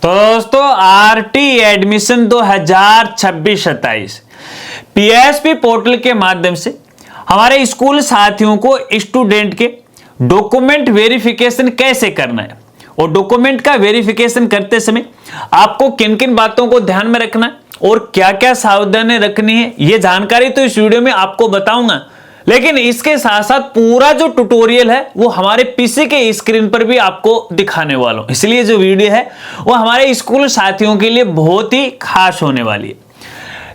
तो दोस्तों RT admission 2026-27 PSP portal के माध्यम से हमारे स्कूल साथियों को स्टूडेंट के डॉक्यूमेंट वेरिफिकेशन कैसे करना है और डॉक्यूमेंट का वेरिफिकेशन करते समय आपको किन किन बातों को ध्यान में रखना है और क्या क्या सावधानी रखनी है, ये जानकारी तो इस वीडियो में आपको बताऊंगा। लेकिन इसके साथ साथ पूरा जो ट्यूटोरियल है वो हमारे पीसी के स्क्रीन पर भी आपको दिखाने वाला हूं, इसलिए जो वीडियो है वो हमारे स्कूल साथियों के लिए बहुत ही खास होने वाली है।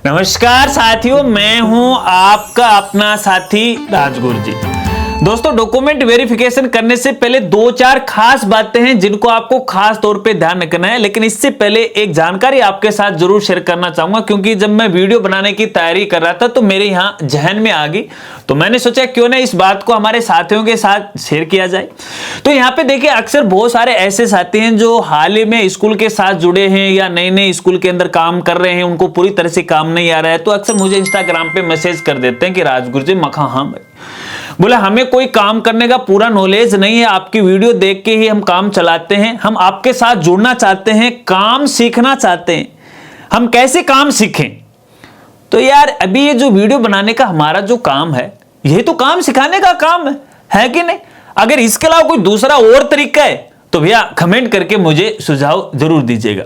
नमस्कार साथियों, मैं हूं आपका अपना साथी राजगुरु जी। दोस्तों डॉक्यूमेंट वेरिफिकेशन करने से पहले दो चार खास बातें हैं जिनको आपको खास तौर पे ध्यान रखना है। लेकिन इससे पहले एक जानकारी आपके साथ जरूर शेयर करना चाहूंगा, क्योंकि जब मैं वीडियो बनाने की तैयारी कर रहा था तो मेरे यहाँ जहन में आ गई, तो मैंने सोचा क्यों ना इस बात को हमारे साथियों के साथ शेयर किया जाए। तो यहाँ पे देखिए, अक्सर बहुत सारे ऐसे साथी हैं जो हाल ही में स्कूल के साथ जुड़े हैं या नए नए स्कूल के अंदर काम कर रहे हैं, उनको पूरी तरह से काम नहीं आ रहा है, तो अक्सर मुझे इंस्टाग्राम पे मैसेज कर देते हैं कि राजगुरु जी मखा हाँ भाई, बोले हमें कोई काम करने का पूरा नॉलेज नहीं है, आपकी वीडियो देख के ही हम काम चलाते हैं, हम आपके साथ जुड़ना चाहते हैं, काम सीखना चाहते हैं, हम कैसे काम सीखें। तो यार अभी ये जो वीडियो बनाने का हमारा जो काम है, ये तो काम सिखाने का काम है कि नहीं। अगर इसके अलावा कोई दूसरा और तरीका है तो भैया कमेंट करके मुझे सुझाव जरूर दीजिएगा।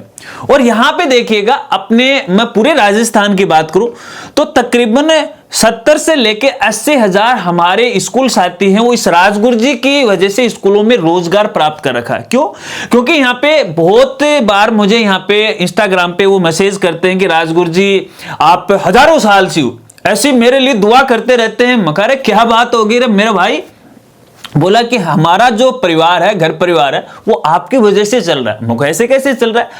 और यहां पे देखिएगा, मैं पूरे राजस्थान की बात करूं तो तकरीबन 70 से लेके 80 हजार हमारे स्कूल साथी हैं, वो इस राजगुरु जी की वजह से स्कूलों में रोजगार प्राप्त कर रखा है। क्यों? क्योंकि यहाँ पे बहुत बार मुझे यहाँ पे इंस्टाग्राम पे वो मैसेज करते हैं कि राजगुरु जी आप हजारों साल से हो, ऐसी मेरे लिए दुआ करते रहते हैं। मकारे क्या बात होगी रे मेरे भाई, बोला कि हमारा जो परिवार है, घर परिवार है, वो आपकी वजह से चल रहा है। मुझे ऐसे कैसे चल रहा है?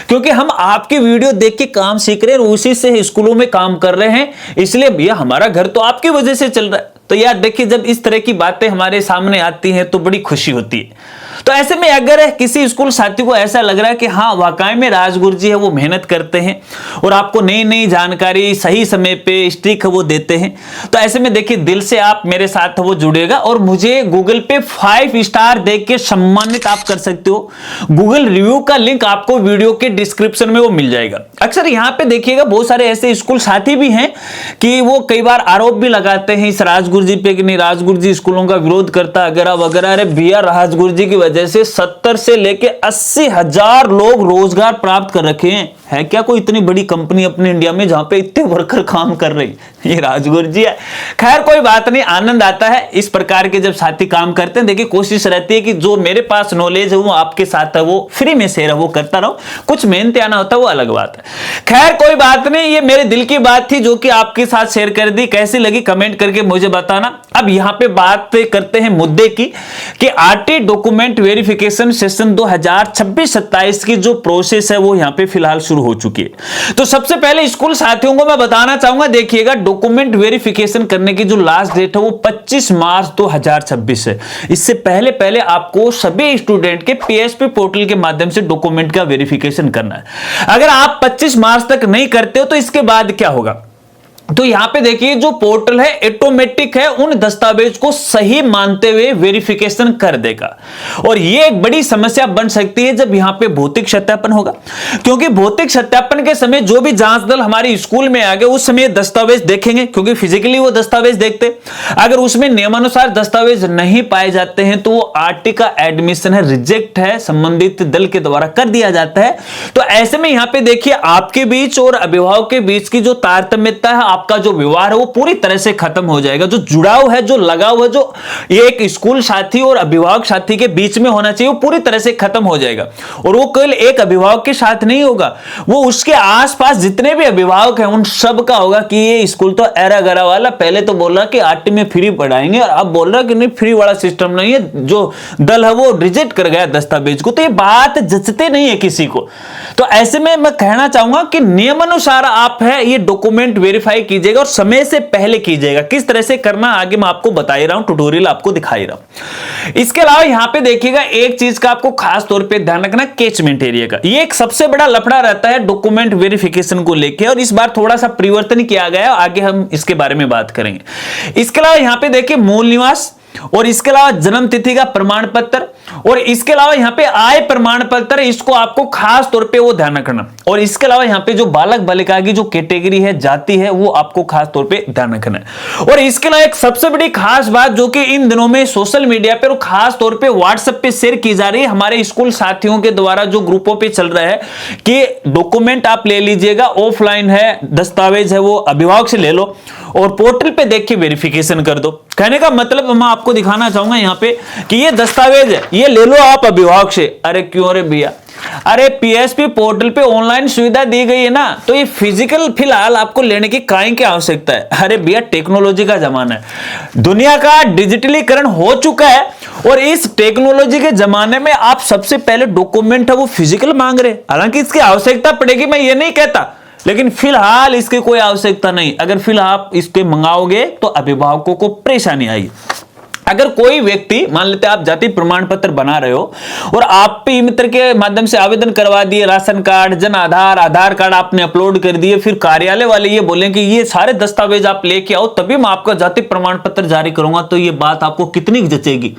क्योंकि हम आपकी वीडियो देख के काम सीख रहे हैं, उसी से स्कूलों में काम कर रहे हैं, इसलिए भैया हमारा घर तो आपकी वजह से चल रहा है। तो यार देखिए, जब इस तरह की बातें हमारे सामने आती हैं तो बड़ी खुशी होती है। तो ऐसे में अगर किसी स्कूल साथी को ऐसा लग रहा है कि हाँ वाकई में राजगुरु जी है वो मेहनत करते हैं और आपको नई नई जानकारी सही समय पे स्टिक वो देते हैं, तो ऐसे में देखिए दिल से आप मेरे साथ वो जुड़ेगा और मुझे गूगल पे 5 स्टार देख के सम्मानित आप कर सकते हो। गूगल रिव्यू का लिंक आपको वीडियो के डिस्क्रिप्शन में वो मिल जाएगा। अक्सर यहाँ पे देखिएगा बहुत सारे ऐसे स्कूल साथी भी हैं कि वो कई बार आरोप भी लगाते हैं इस राजगुरु जी पे कि नहीं राजगुरु जी स्कूलों का विरोध करता वगैरह वगैरह। अरे भैया राजगुरु जी की वजह से 70 से लेके 80 हजार लोग रोजगार प्राप्त कर रखे हैं। है क्या कोई इतनी बड़ी कंपनी अपने इंडिया में जहां पे इतने वर्कर काम कर रहे हैं? ये राजगुरु जी है। खैर कोई बात नहीं, आनंद आता है इस प्रकार के जब साथी काम करते हैं। देखिए कोशिश रहती है कि जो मेरे पास नॉलेज है वो आपके साथ है वो फ्री में शेयर है वो करता रहो, कुछ मेहनत आना होता है वो अलग बात है। खैर कोई बात नहीं, ये मेरे दिल की बात थी जो कि आपके साथ शेयर कर दी। कैसी लगी कमेंट करके मुझे बताना। अब यहाँ पे बात करते हैं मुद्दे की कि आरटी डॉक्यूमेंट वेरिफिकेशन सेशन 2026-27 की जो प्रोसेस है वो यहाँ पे फिलहाल शुरू हो चुकी है। तो सबसे पहले स्कूल साथियों को मैं बताना चाहूंगा, देखिएगा डॉक्यूमेंट वेरिफिकेशन करने की जो लास्ट डेट है वो 25 मार्च 2026 है। इससे पहले पहले आपको सभी स्टूडेंट के पीएसपी पोर्टल के माध्यम से डॉक्यूमेंट का वेरिफिकेशन करना है। अगर आप 25 मार्च तक नहीं करते हो तो इसके बाद क्या होगा? तो यहां पे देखिए जो पोर्टल है ऑटोमेटिक है, उन दस्तावेज को सही मानते हुए वेरिफिकेशन कर देगा। और ये एक बड़ी समस्या बन सकती है जब यहां पे भौतिक सत्यापन होगा, क्योंकि भौतिक सत्यापन के समय जो भी जांच दल हमारे स्कूल में आ गए उस समय दस्तावेज देखेंगे, क्योंकि फिजिकली वो दस्तावेज देखते। अगर उसमें नियमानुसार दस्तावेज नहीं पाए जाते हैं तो वो आरटी का एडमिशन है रिजेक्ट है, संबंधित दल के द्वारा कर दिया जाता है। तो ऐसे में यहां पे देखिए आपके बीच और अभिभावक के बीच की जो तारतम्यता है, आपका जो व्यवहार है वो पूरी तरह से खत्म हो जाएगा। जो जुड़ाव है, जो लगाव है, जो ये एक स्कूल साथी और अभिभावक साथी के बीच में होना चाहिए वो पूरी तरह से खत्म हो जाएगा। और वो केवल एक अभिभावक के साथ नहीं होगा, वो उसके आसपास जितने भी अभिभावक हैं उन सब का होगा कि ये स्कूल तो एरा गरा वाला, पहले तो बोल रहा कि आरटी में फ्री पढ़ाएंगे और अब बोल रहा कि नहीं फ्री वाला सिस्टम नहीं है, जो दल है वो रिजेक्ट कर गया दस्तावेज को। तो ये बात जचते नहीं है किसी को। तो ऐसे में मैं कहना चाहूंगा कि नियमानुसार आप है ये डॉक्यूमेंट वेरीफाई कीजिएगा और समय से पहले कीजिएगा। किस तरह से करना आगे मैं आपको बता ही रहा हूं, ट्यूटोरियल आपको दिखा ही रहा हूं। इसके अलावा यहां पे देखिएगा एक चीज का आपको खास तौर पे ध्यान रखना, कैचमेंट एरिया का। ये एक सबसे बड़ा लफड़ा रहता है डॉक्यूमेंट वेरिफिकेशन को लेकर, और इस बार थोड़ा सा परिवर्तन किया गया, आगे हम इसके बारे में बात करेंगे। इसके अलावा यहां पे देखिए मूल निवास और इसके अलावा जन्म तिथि का प्रमाण पत्र और इसके अलावा यहाँ पे आय प्रमाण पत्र, इसको आपको खास तौर पे वो ध्यान रखना। और इसके अलावा यहाँ पे जो बालक बालिका की जो कैटेगरी है, जाति है, वो आपको खास तौर पे ध्यान रखना है। और इसके अलावा एक सबसे बड़ी खास बात जो कि इन दिनों में सोशल मीडिया पे और खास तौर पे व्हाट्सएप पे शेयर की जा रही है हमारे स्कूल साथियों के द्वारा, जो ग्रुपों पे चल रहा है कि डॉक्यूमेंट आप ले लीजिएगा, ऑफलाइन है, दस्तावेज है वो अभिभावक से ले लो और पोर्टल पे देख के वेरिफिकेशन कर दो। कहने का मतलब मैं आपको दिखाना चाहूंगा यहाँ पे कि ये दस्तावेज है, ये ले लो आप अभिभावक से। अरे क्यों रे भैया, अरे पीएसपी पोर्टल पे ऑनलाइन सुविधा दी गई है ना, तो ये फिजिकल फिलहाल आपको लेने की काहे की आवश्यकता है। अरे भैया टेक्नोलॉजी का जमाना है, दुनिया का डिजिटलीकरण हो चुका है और इस टेक्नोलॉजी के जमाने में आप सबसे पहले डॉक्यूमेंट है वो फिजिकल मांग रहे। हालांकि इसकी आवश्यकता पड़ेगी, मैं ये नहीं कहता, लेकिन फिलहाल इसकी कोई आवश्यकता नहीं। अगर फिलहाल आप इसके मंगाओगे तो अभिभावकों को परेशानी आएगी। अगर कोई व्यक्ति, मान लेते हैं आप जाति प्रमाण पत्र बना रहे हो और आप पे मित्र के माध्यम से आवेदन करवा दिए, ration card, Jan Aadhaar card आपने अपलोड कर दिए, फिर कार्यालय वाले ये बोले कि ये सारे दस्तावेज आप लेके आओ तभी मैं आपका जाति प्रमाण पत्र जारी करूंगा, तो ये बात आपको कितनी जचेगी।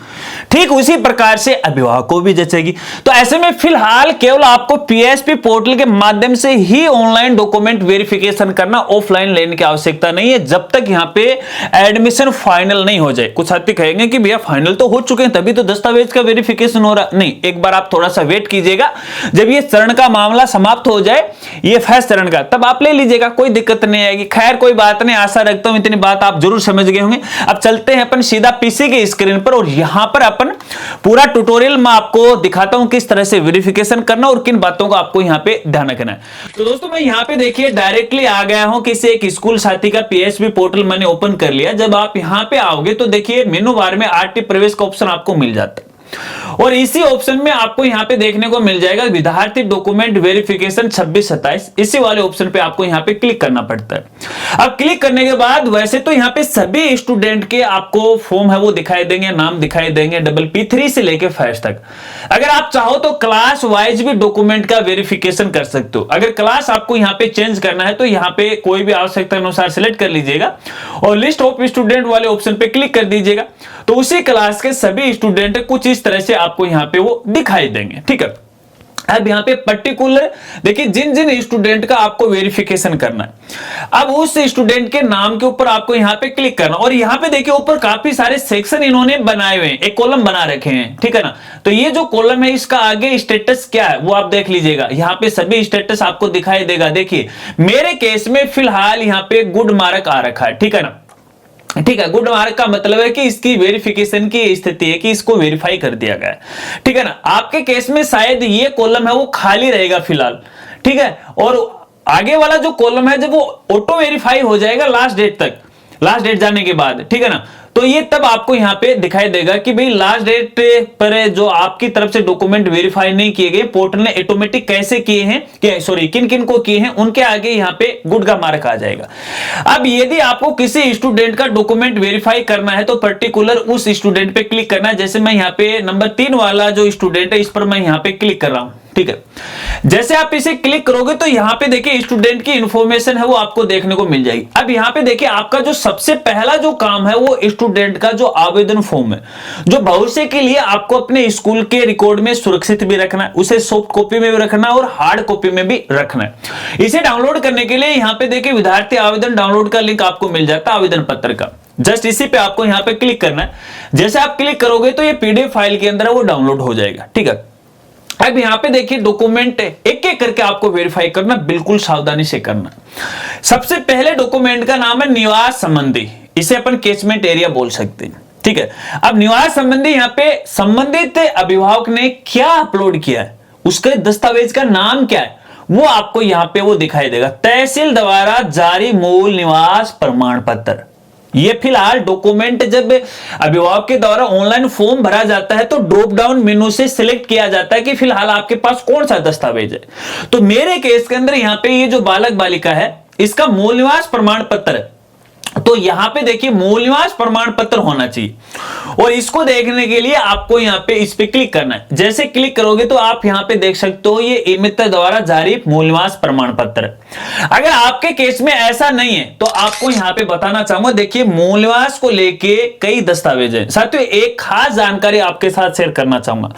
ठीक उसी प्रकार से अभिभावक को भी जचेगी। तो ऐसे में फिलहाल केवल आपको पीएसपी पोर्टल के माध्यम से ही ऑनलाइन डॉक्यूमेंट वेरिफिकेशन करना, ऑफलाइन लेने की आवश्यकता नहीं है, जब तक यहाँ पे एडमिशन फाइनल नहीं हो जाए। कुछ साथी कहेंगे कि भैया फाइनल तो हो चुके हैं तभी तो दस्तावेज का वेरिफिकेशन हो रहा। नहीं, एक बार आप थोड़ा सा वेट कीजिएगा, जब ये चरण का मामला समाप्त हो जाए, ये फर्स्ट चरण का, तब आप ले लीजिएगा, कोई दिक्कत नहीं आएगी। खैर कोई बात नहीं, आशा रखता हूं इतनी बात आप जरूर समझ गए होंगे। अब चलते हैं अपन सीधा पीसी के स्क्रीन पर और यहां पर अपन पूरा ट्यूटोरियल मैं आपको दिखाता हूं किस तरह से वेरिफिकेशन करना और किन बातों का आपको यहां पे ध्यान रखना है। तो दोस्तों मैं यहां पे देखिए डायरेक्टली आ गया हूं, किसी एक स्कूल साथी का पीएसपी पोर्टल मैंने ओपन कर लिया। जब आप यहां पे आओगे तो देखिए मेनू बार में आरटी प्रवेश का ऑप्शन आपको मिल जाता है और इसी ऑप्शन में आपको यहां पे देखने को मिल जाएगा विद्यार्थी डॉक्यूमेंट वेरिफिकेशन 26-27। इसी वाले ऑप्शन पे आपको यहां पे क्लिक करना पड़ता है। अब क्लिक करने के बाद वैसे तो यहां पे सभी स्टूडेंट के आपको फॉर्म है वो दिखाई देंगे, नाम दिखाई देंगे, PPP3 से लेके फर्स्ट तक। अगर आप चाहो तो क्लास वाइज भी डॉक्यूमेंट का वेरिफिकेशन कर सकते हो। अगर क्लास आपको यहां पे चेंज करना है तो यहां पे कोई भी आवश्यकता अनुसार सिलेक्ट कर लीजिएगा और लिस्ट ऑफ स्टूडेंट वाले ऑप्शन पे क्लिक कर दीजिएगा, तो उसी क्लास के सभी स्टूडेंट कुछ इस तरह से आपको यहां पे वो दिखाई देंगे। ठीक है, अब यहां पे पर्टिकुलर देखिए जिन जिन स्टूडेंट का आपको वेरिफिकेशन करना है, अब उस स्टूडेंट के नाम के ऊपर आपको यहां पे क्लिक करना और यहां पे देखिए ऊपर काफी सारे सेक्शन इन्होंने बनाए हुए हैं, एक कॉलम बना रखे हैं। ठीक है ना, तो ये जो कॉलम है इसका आगे स्टेटस क्या है वो आप देख लीजिएगा, यहां पे सभी स्टेटस आपको दिखाई देगा। देखिए मेरे केस में फिलहाल यहां पे गुड मार्क आ रखा है। ठीक है ना, ठीक है, गुड मार्क का मतलब है कि इसकी वेरिफिकेशन की स्थिति है कि इसको वेरीफाई कर दिया गया है। ठीक है ना, आपके केस में शायद ये कॉलम है वो खाली रहेगा फिलहाल। ठीक है, और आगे वाला जो कॉलम है जब वो ऑटो वेरीफाई हो जाएगा लास्ट डेट तक, लास्ट डेट जाने के बाद, ठीक है ना, तो ये तब आपको यहां पे दिखाई देगा कि भाई लास्ट डेट पर जो आपकी तरफ से डॉक्यूमेंट वेरीफाई नहीं किए गए, पोर्टल ने ऑटोमेटिक कैसे किए हैं, किन किन को किए हैं, उनके आगे यहां पे गुड का मार्क आ जाएगा। अब यदि आपको किसी स्टूडेंट का डॉक्यूमेंट वेरीफाई करना है तो पर्टिकुलर उस स्टूडेंट पे क्लिक करना है। जैसे मैं यहां पे नंबर 3 वाला जो स्टूडेंट है इस पर मैं यहां पे क्लिक कर रहा हूं। ठीक है, जैसे आप इसे क्लिक करोगे तो यहां पे देखिए स्टूडेंट की इंफॉर्मेशन है वो आपको देखने को मिल जाएगी। अब यहां पे देखिए आपका जो सबसे पहला जो काम है वो स्टूडेंट का जो आवेदन फॉर्म है, जो भविष्य के लिए आपको अपने स्कूल के रिकॉर्ड में सुरक्षित भी रखना है, उसे सॉफ्ट कॉपी में भी रखना है और हार्ड कॉपी में भी रखना है। इसे डाउनलोड करने के लिए यहां पे देखिए विद्यार्थी आवेदन डाउनलोड का लिंक आपको मिल जाता है आवेदन पत्र का। जस्ट इसी पे आपको यहां पे क्लिक करना है। जैसे आप क्लिक करोगे तो ये पीडीएफ फाइल के अंदर वो डाउनलोड हो जाएगा। ठीक है, अब यहां पे देखिए डॉक्यूमेंट एक एक करके आपको वेरीफाई करना, बिल्कुल सावधानी से करना। सबसे पहले डॉक्यूमेंट का नाम है निवास संबंधी, इसे अपन कैचमेंट एरिया बोल सकते हैं। ठीक है, अब निवास संबंधी यहां पे संबंधित अभिभावक ने क्या अपलोड किया है, उसके दस्तावेज का नाम क्या है वो आपको यहां पे वो दिखाई देगा। तहसील द्वारा जारी मूल निवास प्रमाण पत्र, ये फिलहाल डॉक्यूमेंट जब अभिभावक के द्वारा ऑनलाइन फॉर्म भरा जाता है तो ड्रॉप डाउन मेनू से सिलेक्ट किया जाता है कि फिलहाल आपके पास कौन सा दस्तावेज है। तो मेरे केस के अंदर यहां पे ये जो बालक बालिका है इसका मूल निवास प्रमाण पत्र है तो यहां पे देखिए मूल निवास प्रमाण पत्र होना चाहिए, और इसको देखने के लिए आपको यहां पे इस पे क्लिक करना है। जैसे क्लिक करोगे तो आप यहां पे देख सकते हो ये ई-मित्र द्वारा जारी मूल निवास प्रमाण पत्र। अगर आपके केस में ऐसा नहीं है तो आपको यहां पे बताना चाहूंगा, देखिए मूल निवास को लेके कई दस्तावेज हैं साथियों। एक खास जानकारी आपके साथ शेयर करना चाहूंगा।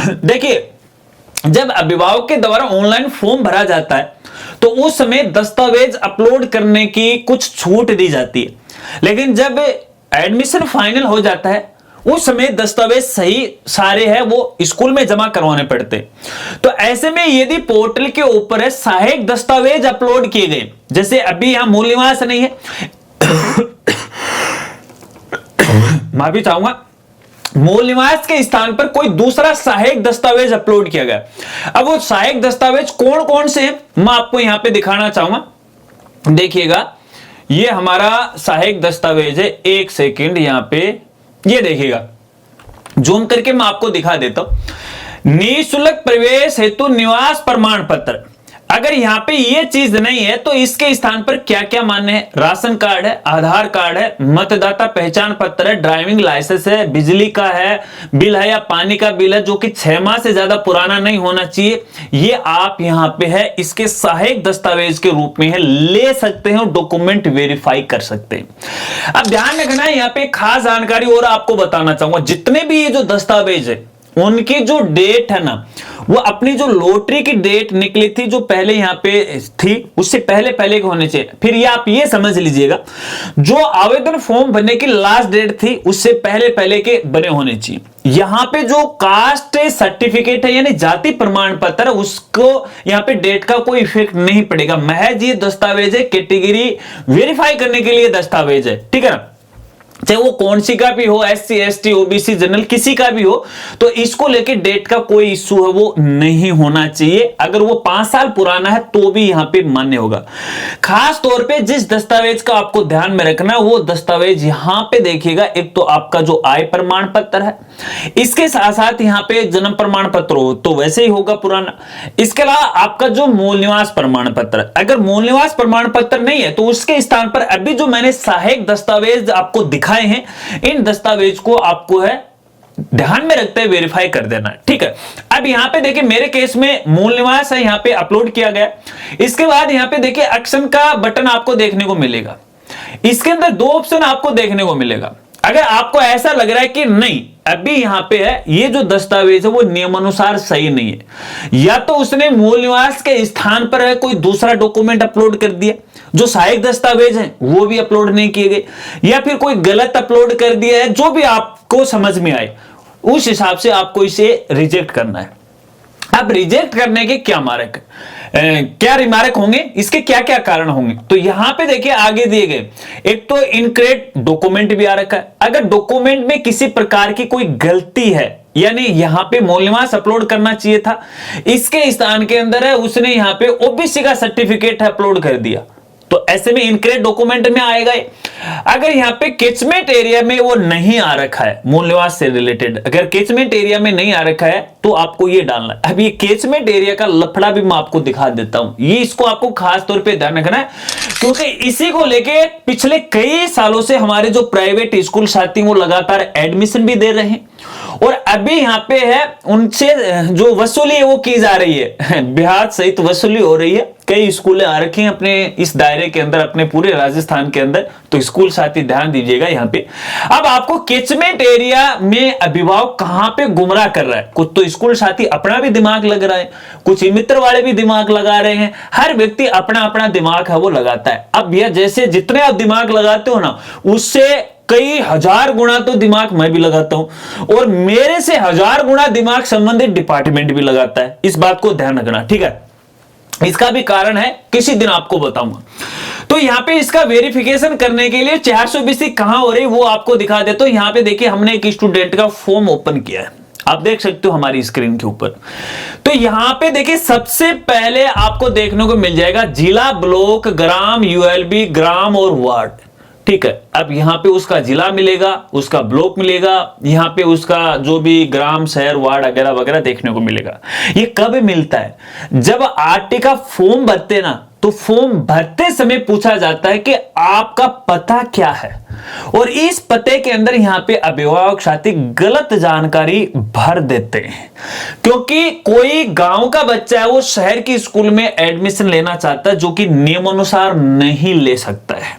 देखिए जब अभिभावक के द्वारा ऑनलाइन फॉर्म भरा जाता है तो उस समय दस्तावेज अपलोड करने की कुछ छूट दी जाती है, लेकिन जब एडमिशन फाइनल हो जाता है उस समय दस्तावेज सही सारे हैं वो स्कूल में जमा करवाने पड़ते। तो ऐसे में यदि पोर्टल के ऊपर है सहायक दस्तावेज अपलोड किए गए, जैसे अभी यहां मूल निवास नहीं है, माफी चाहूंगा, मूल निवास के स्थान पर कोई दूसरा सहायक दस्तावेज अपलोड किया गया। अब वो सहायक दस्तावेज कौन कौन से हैं मैं आपको यहां पे दिखाना चाहूंगा। देखिएगा ये हमारा सहायक दस्तावेज है, एक सेकंड यहां पे ये देखिएगा, जूम करके मैं आपको दिखा देता हूं। निःशुल्क प्रवेश हेतु निवास प्रमाण पत्र, अगर यहां पे ये चीज नहीं है तो इसके स्थान पर क्या क्या मान्य है? राशन कार्ड है, आधार कार्ड है, मतदाता पहचान पत्र है, ड्राइविंग लाइसेंस है, बिजली का है बिल है या पानी का बिल है जो कि 6 माह से ज्यादा पुराना नहीं होना चाहिए, ये आप यहां पे है इसके सहायक दस्तावेज के रूप में है ले सकते हैं, डॉक्यूमेंट वेरीफाई कर सकते हैं। अब ध्यान रखना है, यहां पे खास जानकारी और आपको बताना चाहूंगा, जितने भी ये जो दस्तावेज है उनकी जो डेट है ना, वो अपनी जो लॉटरी की डेट निकली थी जो पहले यहां पे थी उससे पहले पहले के होने चाहिए। फिर ये आप ये समझ लीजिएगा जो आवेदन फॉर्म भरने की लास्ट डेट थी उससे पहले पहले के बने होने चाहिए। यहां पे जो कास्ट सर्टिफिकेट है यानी जाति प्रमाण पत्र, उसको यहां पे डेट का कोई इफेक्ट नहीं पड़ेगा, महज ये दस्तावेज है कैटेगरी वेरीफाई करने के लिए दस्तावेज है, ठीक है ना, चाहे वो कौन सी का भी हो, SC ST OBC जनरल किसी का भी हो, तो इसको लेके डेट का कोई इश्यू है वो नहीं होना चाहिए। अगर वो 5 साल पुराना है तो भी यहां पे मान्य होगा। खास तौर पे जिस दस्तावेज का आपको ध्यान में रखना है वो दस्तावेज यहां पे देखिएगा, एक तो आपका जो आय प्रमाण पत्र है, इसके साथ साथ यहां पे जन्म प्रमाण पत्र हो तो वैसे ही होगा पुराना, इसके अलावा आपका जो मूल निवास प्रमाण पत्र, अगर मूल निवास प्रमाण पत्र नहीं है तो उसके स्थान पर अभी जो मैंने सहायक दस्तावेज आपको दिखाए हैं, इन दस्तावेज को आपको है ध्यान में रखते हुए वेरीफाई कर देना है, ठीक है। अब यहां पे देखिए मेरे केस में मूल निवास है, यहां पे अपलोड किया गया। इसके बाद यहां पे देखिए एक्शन का बटन आपको देखने को मिलेगा, इसके अंदर 2 ऑप्शन आपको देखने को मिलेगा। अगर आपको ऐसा लग रहा है कि नहीं अभी यहां पे है ये जो दस्तावेज है वो नियमानुसार सही नहीं है, या तो उसने मूल निवास के स्थान पर है कोई दूसरा डॉक्यूमेंट अपलोड कर दिया, जो सहायक दस्तावेज हैं वो भी अपलोड नहीं किए गए, या फिर कोई गलत अपलोड कर दिया है, जो भी आपको समझ में आए उस हिसाब से आपको इसे रिजेक्ट करना है। अब रिजेक्ट करने के क्या मार्क क्या रिमार्क होंगे, इसके क्या क्या कारण होंगे, तो यहां पे देखिए आगे दिए गए, एक तो इनकरेक्ट डॉक्यूमेंट भी आ रखा है। अगर डॉक्यूमेंट में किसी प्रकार की कोई गलती है, यानी यहां पे मूल निवास अपलोड करना चाहिए था, इसके स्थान के अंदर है उसने यहां पे OBC का सर्टिफिकेट अपलोड कर दिया, तो ऐसे में इनकरेक्ट डॉक्यूमेंट में आएगा। अगर यहां पे कैचमेंट एरिया में वो नहीं आ रखा है मूल निवास से रिलेटेड, अगर कैचमेंट एरिया में नहीं आ रखा है तो आपको ये डालना है। अब ये कैचमेंट एरिया का लफड़ा भी मैं आपको दिखा देता हूं, ये इसको आपको खास तौर पे ध्यान रखना है, क्योंकि इसी को लेके पिछले कई सालों से हमारे जो प्राइवेट स्कूल साथी वो लगातार एडमिशन भी दे रहे हैं, और अभी यहां पे है उनसे जो वसूली है वो की जा रही है, ब्याज सहित वसूली हो रही है। कई स्कूलें आ रखी हैं अपने इस दायरे के अंदर, अपने पूरे राजस्थान के अंदर, तो स्कूल साथी ध्यान दीजिएगा यहां पे। अब आपको कैचमेंट एरिया में अभिभावक कहां पे गुमराह कर रहा है, कुछ तो स्कूल साथी अपना भी दिमाग लग रहा है, कुछ मित्र वाले भी दिमाग लगा रहे हैं, हर व्यक्ति अपना अपना दिमाग है वो लगाता है। अब भैया जैसे जितने आप दिमाग लगाते हो ना, उससे कई हजार गुना तो दिमाग मैं भी लगाता हूं, और मेरे से 1000 गुना दिमाग संबंधित डिपार्टमेंट भी लगाता है, इस बात को ध्यान रखना, ठीक है। इसका भी कारण है, किसी दिन आपको बताऊंगा। तो यहां पे इसका वेरिफिकेशन करने के लिए 420 कहां हो रही वो आपको दिखा देता हूं। यहां पे देखिए हमने एक स्टूडेंट का फॉर्म ओपन किया है, आप देख सकते हो हमारी स्क्रीन के ऊपर। तो यहां पे देखिए सबसे पहले आपको देखने को मिल जाएगा जिला, ब्लॉक, ग्राम, ULB, ग्राम और वार्ड, ठीक है। अब यहां पे उसका जिला मिलेगा, उसका ब्लॉक मिलेगा, यहां पे उसका जो भी ग्राम, शहर, वार्ड वगैरह वगैरह देखने को मिलेगा। ये कब मिलता है, जब RT का फॉर्म भरते ना तो फॉर्म भरते समय पूछा जाता है कि आपका पता क्या है, और इस पते के अंदर यहां पे अभिभावक साथी गलत जानकारी भर देते हैं, क्योंकि कोई गांव का बच्चा है वो शहर की स्कूल में एडमिशन लेना चाहता है जो कि नियमानुसार नहीं ले सकता है,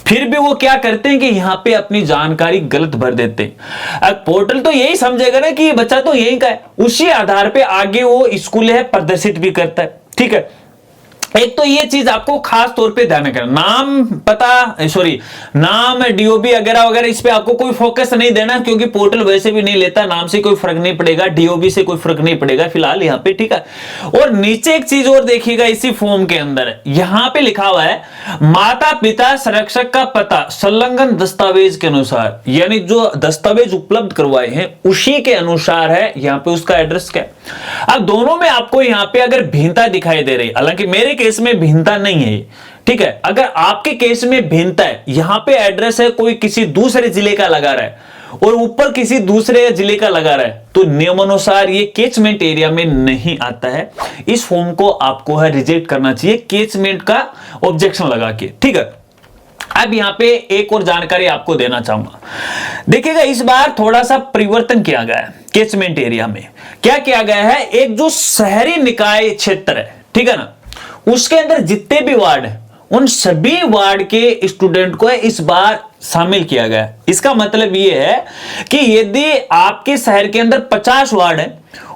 फिर भी वो क्या करते हैं कि यहां पे अपनी जानकारी गलत भर देते हैं। अब पोर्टल तो यही समझेगा ना कि ये बच्चा तो यही का है, उसी आधार पे आगे वो स्कूल है प्रदर्शित भी करता है। ठीक है, एक तो ये चीज आपको खास तौर पे ध्यान रखना, नाम पता सॉरी नाम डीओबी वगैरह वगैरह इस पे आपको कोई फोकस नहीं देना, क्योंकि पोर्टल वैसे भी नहीं लेता, नाम से कोई फर्क नहीं पड़ेगा, डीओबी से कोई फर्क नहीं पड़ेगा फिलहाल यहाँ पे। ठीक है, और नीचे एक चीज और देखिएगा, इसी फॉर्म के अंदर यहाँ पे लिखा हुआ है माता पिता संरक्षक का पता संलग्न दस्तावेज के अनुसार, यानी जो दस्तावेज उपलब्ध करवाए हैं उसी के अनुसार है यहाँ पे उसका एड्रेस क्या है। अब दोनों में आपको यहाँ पे अगर भिन्नता दिखाई दे रही, हालांकि मेरे केस में भिन्नता नहीं है, ठीक है, अगर आपके केस में भिन्नता है, यहां पे एड्रेस है कोई किसी दूसरे जिले का लगा रहा है और ऊपर किसी दूसरे जिले का लगा रहा है, तो नियमानुसार ये कैचमेंट एरिया में नहीं आता है। इस फॉर्म को आपको है रिजेक्ट करना चाहिए कैचमेंट का ऑब्जेक्शन लगा के। ठीक है, अब यहां पे एक और जानकारी आपको देना चाहूंगा, देखिएगा इस बार थोड़ा सा परिवर्तन किया गया है कैचमेंट एरिया में। क्या किया गया है, एक जो शहरी निकाय क्षेत्र है, ठीक है ना, उसके अंदर जितने भी वार्ड है उन सभी वार्ड के स्टूडेंट को इस बार शामिल किया गया है। इसका मतलब यह है कि यदि आपके शहर के अंदर 50 वार्ड है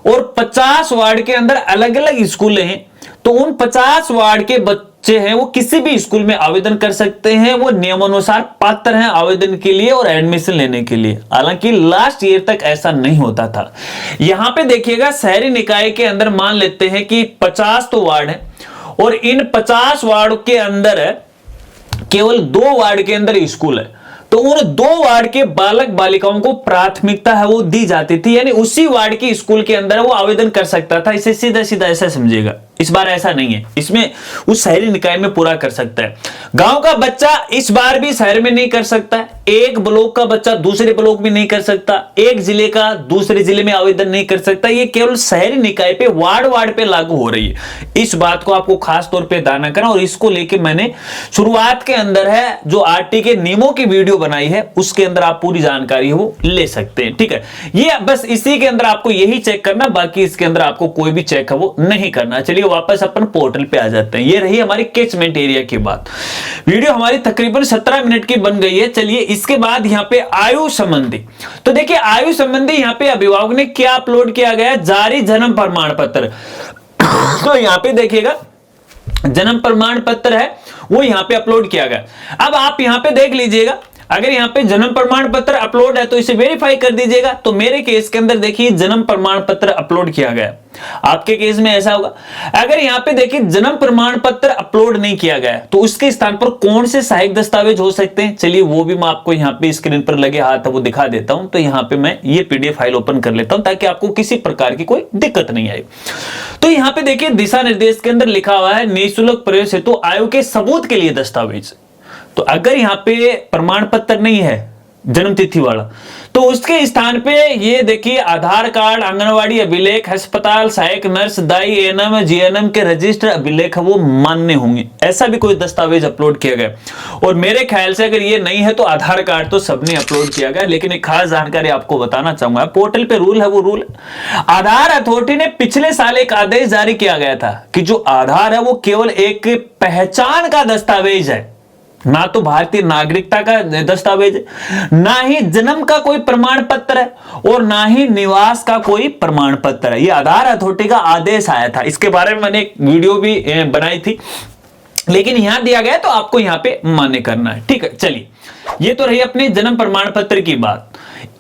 और 50 वार्ड के अंदर अलग अलग स्कूल हैं, तो उन 50 वार्ड के बच्चे हैं वो किसी भी स्कूल में आवेदन कर सकते हैं, वो नियमानुसार पात्र हैं आवेदन के लिए और एडमिशन लेने के लिए। हालांकि लास्ट ईयर तक ऐसा नहीं होता था। यहां पे देखिएगा शहरी निकाय के अंदर मान लेते हैं कि 50 तो वार्ड है और इन 50 वार्ड के अंदर केवल 2 वार्ड के अंदर स्कूल है, तो उन 2 वार्ड के बालक बालिकाओं को प्राथमिकता है वो दी जाती थी, यानी उसी वार्ड के स्कूल के अंदर वो आवेदन कर सकता था। इसे सीधा सीधा ऐसा समझिएगा, इस बार ऐसा नहीं है, इसमें उस शहरी निकाय में पूरा कर सकता है। गांव का बच्चा इस बार भी शहर में नहीं कर सकता, एक ब्लॉक का बच्चा दूसरे ब्लॉक में नहीं कर सकता, एक जिले का दूसरे जिले में आवेदन नहीं कर सकता, ये केवल शहरी निकाय पे वार्ड वार्ड पे लागू हो रही है। इस बात को आपको खास तौर पे ध्यान रखना, और इसको लेके मैंने शुरुआत के अंदर है जो आरटी के नियमों की वीडियो बनाई है, उसके अंदर आप पूरी जानकारी है वो ले सकते हैं। ठीक है, ये बस इसी के अंदर आपको यही चेक करना, बाकी इसके अंदर आपको कोई भी चेक है वो नहीं करना। चलिए वापस अपन पोर्टल पे आ जाते हैं। ये रही हमारी कैचमेंट एरिया की बात। वीडियो हमारी तकरीबन 17 मिनट की बन गई है। चलिए इसके बाद यहाँ पे आयु संबंधी, तो देखिए आयु संबंधी यहाँ पे अभिभावक ने क्या अपलोड किया गया, जारी जन्म प्रमाण पत्र। तो यहाँ पे देखिएगा जन्म प्रमाण पत्र है वो यहाँ पे अपलोड किया गया। अब आप यहाँ पे देख लीजिएगा, अगर यहाँ पे जन्म प्रमाण पत्र अपलोड है तो इसे वेरीफाई कर दीजिएगा। तो मेरे केस के अंदर देखिए जन्म प्रमाण पत्र अपलोड किया गया, आपके केस में ऐसा होगा। अगर यहाँ पे देखिए जन्म प्रमाण पत्र अपलोड नहीं किया गया तो उसके स्थान पर कौन से सहायक दस्तावेज हो सकते हैं, चलिए वो भी मैं आपको यहाँ पे स्क्रीन पर लगे हाथ वो दिखा देता हूं। तो यहाँ पे मैं ये पीडीएफ फाइल ओपन कर लेता हूं ताकि आपको किसी प्रकार की कोई दिक्कत नहीं आए। तो यहाँ पे देखिए दिशा निर्देश के अंदर लिखा हुआ है निःशुल्क प्रवेश हेतु आयु के सबूत के लिए दस्तावेज। तो अगर यहाँ पे प्रमाण पत्र नहीं है जन्म तिथि वाला, तो उसके स्थान पे ये देखिए आधार कार्ड, आंगनवाड़ी अभिलेख, अस्पताल, सहायक नर्स, दाई, एएनएम, जीएनएम के रजिस्टर अभिलेख वो मान्य होंगे। ऐसा भी कोई दस्तावेज अपलोड किया गया, और मेरे ख्याल से अगर ये नहीं है तो आधार कार्ड तो सबने अपलोड किया गया। लेकिन एक खास जानकारी आपको बताना चाहूंगा, पोर्टल पे रूल है वो रूल, आधार अथॉरिटी ने पिछले साल एक आदेश जारी किया गया था कि जो आधार है वो केवल एक पहचान का दस्तावेज है, ना तो भारतीय नागरिकता का दस्तावेज है, ना ही जन्म का कोई प्रमाण पत्र है, और ना ही निवास का कोई प्रमाण पत्र है। ये आधार अथॉरिटी का आदेश आया था, इसके बारे में मैंने एक वीडियो भी बनाई थी, लेकिन यहां दिया गया तो आपको यहां पे मान्य करना है। ठीक है, चलिए ये तो रही अपने जन्म प्रमाण पत्र की बात।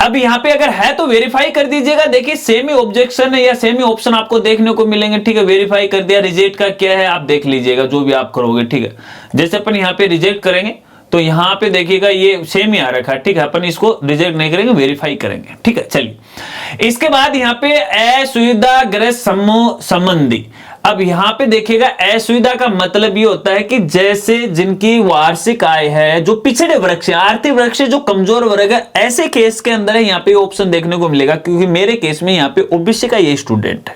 अब यहां पे अगर है तो वेरीफाई कर दीजिएगा। देखिए सेमी ऑब्जेक्शन या सेमी ऑप्शन आपको देखने को मिलेंगे। ठीक है, वेरीफाई कर दिया, रिजेक्ट का क्या है आप देख लीजिएगा जो भी आप करोगे। ठीक है, जैसे अपन यहाँ पे रिजेक्ट करेंगे तो यहाँ पे देखिएगा ये सेम ही आ रखा है। ठीक है, अपन इसको रिजेक्ट नहीं करेंगे, वेरीफाई करेंगे। ठीक है, चलिए इसके बाद यहाँ पे असुविधाग्रस्त समूह संबंधी। अब यहाँ पे देखिएगा असुविधा का मतलब ये होता है कि जैसे जिनकी वार्षिक आय है, जो पिछड़े वर्ग से, आर्थिक वर्ग से जो कमजोर वर्ग है, ऐसे केस के अंदर है यहाँ पे ऑप्शन देखने को मिलेगा। क्योंकि मेरे केस में यहाँ पे ओबीसी का ये स्टूडेंट है।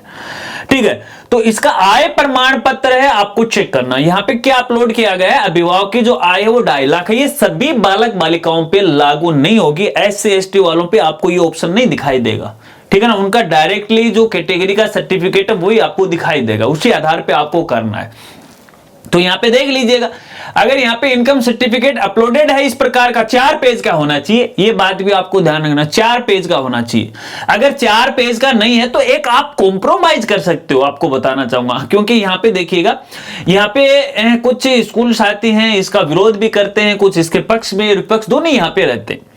ठीक है। तो इसका आय प्रमाण पत्र है, आपको चेक करना यहां पे क्या अपलोड किया गया है। अभिभावक की जो आय है वो 2.5 लाख है। ये सभी बालक बालिकाओं पे लागू नहीं होगी, SC ST वालों पे आपको ये ऑप्शन नहीं दिखाई देगा, ठीक है ना। उनका डायरेक्टली जो कैटेगरी का सर्टिफिकेट है वही आपको दिखाई देगा, उसी आधार पे आपको करना है। तो यहां पे देख लीजिएगा, अगर यहां पे इनकम सर्टिफिकेट अपलोडेड है इस प्रकार का, 4 पेज का होना चाहिए, ये बात भी आपको ध्यान रखना, 4 पेज का होना चाहिए। अगर 4 पेज का नहीं है तो एक आप कॉम्प्रोमाइज कर सकते हो, आपको बताना चाहूंगा। क्योंकि यहां पे देखिएगा, यहां पे कुछ स्कूल साथी हैं इसका विरोध भी करते हैं, कुछ इसके पक्ष में विपक्ष दोनों यहां पे रहते हैं।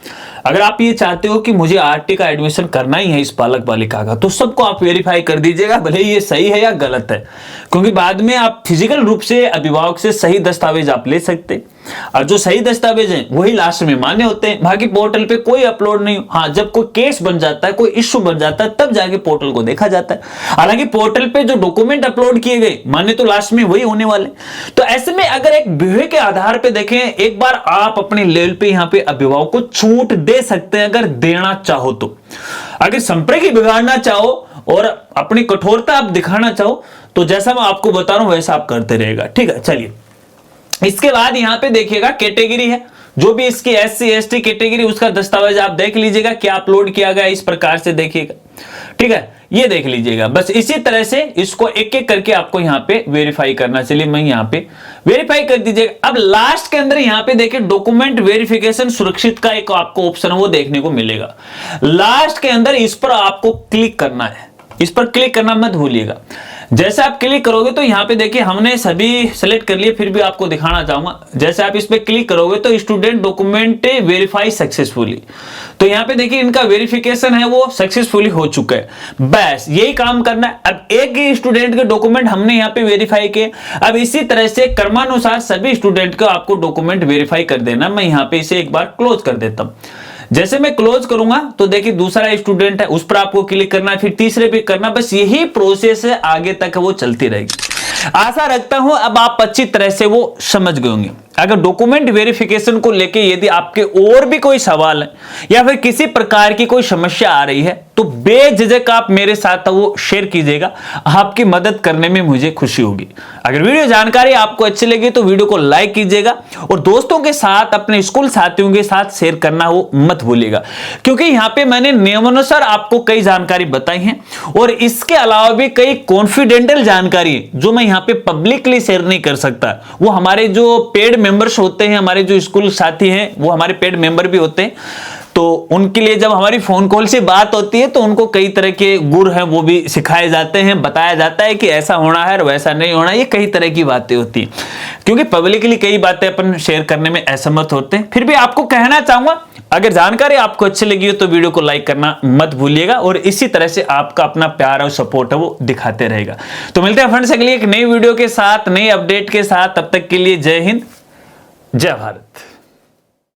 अगर आप ये चाहते हो कि मुझे RT का एडमिशन करना ही है इस बालक बालिका का, तो सबको आप वेरीफाई कर दीजिएगा, भले ये सही है या गलत है। क्योंकि बाद में आप फिजिकल रूप से अभिभावक से सही दस्तावेज आप ले सकते हैं, और जो सही दस्तावेज हैं वही लास्ट में मान्य होते हैं। बाकी पोर्टल पे कोई अपलोड नहीं, हाँ जब कोई केस बन जाता है, कोई इश्यू बन जाता है, तब जाके पोर्टल को देखा जाता है। हालांकि पोर्टल पे जो डॉक्यूमेंट अपलोड किए गए मान्य तो लास्ट में वही होने वाले। तो ऐसे में अगर एक व्यय के आधार पे देखें, एक बार आप अपने लेवल पे यहाँ पे अभिभावक को छूट दे सकते हैं, अगर देना चाहो तो। अगर संपर्क ही बिगाड़ना चाहो और अपनी कठोरता आप दिखाना चाहो तो जैसा मैं आपको बता रहा हूं वैसा आप करते रहेगा, ठीक है। चलिए, इसके बाद यहां पे देखिएगा कैटेगरी है, जो भी इसकी SC ST कैटेगरी, उसका दस्तावेज आप देख लीजिएगा क्या अपलोड किया गया, इस प्रकार से देखिएगा, ठीक है। ये देख लीजिएगा, बस इसी तरह से इसको एक एक करके आपको यहां पे वेरीफाई करना। चलिए मैं यहां पे वेरीफाई कर दीजिएगा। अब लास्ट के अंदर यहां पे देखिए डॉक्यूमेंट वेरिफिकेशन सुरक्षित का एक आपको ऑप्शन है वो देखने को मिलेगा। लास्ट के अंदर इस पर आपको क्लिक करना है, इस पर क्लिक करना मत भूलिएगा। जैसे आप क्लिक करोगे तो यहाँ पे देखिए हमने सभी सेलेक्ट कर लिए, फिर भी आपको दिखाना चाहूंगा। जैसे आप इस पे क्लिक करोगे तो स्टूडेंट डॉक्यूमेंट वेरीफाई सक्सेसफुली, तो यहाँ पे देखिए इनका वेरिफिकेशन है वो सक्सेसफुली हो चुका है। बस यही काम करना है। अब एक ही स्टूडेंट के डॉक्यूमेंट हमने यहाँ पे वेरीफाई किए, अब इसी तरह से क्रमानुसार सभी स्टूडेंट का आपको डॉक्यूमेंट वेरीफाई कर देना। मैं यहाँ पे इसे एक बार क्लोज कर देता हूँ। जैसे मैं क्लोज करूंगा तो देखिए दूसरा स्टूडेंट है, उस पर आपको क्लिक करना है, फिर तीसरे पे करना, बस यही प्रोसेस है, आगे तक वो चलती रहेगी। आशा रखता हूं अब आप अच्छी तरह से वो समझ गए होंगे। अगर डॉक्यूमेंट वेरिफिकेशन को लेके यदि आपके और भी कोई सवाल है या फिर किसी प्रकार की कोई समस्या आ रही है तो बेझिझक आप मेरे साथ वो शेयर कीजिएगा, आपकी मदद करने में मुझे खुशी होगी। अगर वीडियो जानकारी आपको अच्छी लगी तो वीडियो को लाइक कीजिएगा और दोस्तों के साथ, अपने स्कूल साथियों के साथ शेयर करना वो मत भूलिएगा, क्योंकि यहाँ पे मैंने नियमानुसार आपको कई जानकारी बताई है और इसके अलावा भी कई कॉन्फिडेंशियल जानकारी है जो मैं यहाँ पे पब्लिकली शेयर नहीं कर सकता। वो हमारे जो पेड मेंबर्स होते हैं, हमारे जो स्कूल साथी हैं वो हमारे पेड मेंबर भी होते हैं, तो उनके लिए जब हमारी फोन कॉल से बात होती है तो उनको कई तरह के गुर हैं वो भी सिखाए जाते हैं, बताया जाता है कि ऐसा होना है और वैसा नहीं होना, ये कई तरह की बातें होती हैं। क्योंकि पब्लिकली कई बातें अपन शेयर करने में असमर्थ होते हैं, फिर भी आपको कहना चाहूंगा अगर जानकारी आपको अच्छी लगी हो तो वीडियो को लाइक करना मत भूलिएगा और इसी तरह से आपका अपना प्यार और सपोर्ट है वो दिखाते रहेगा। तो मिलते हैं फ्रेंड्स अगली एक नई वीडियो के साथ, नई अपडेट के साथ। तब तक के लिए जय हिंद, जय भारत।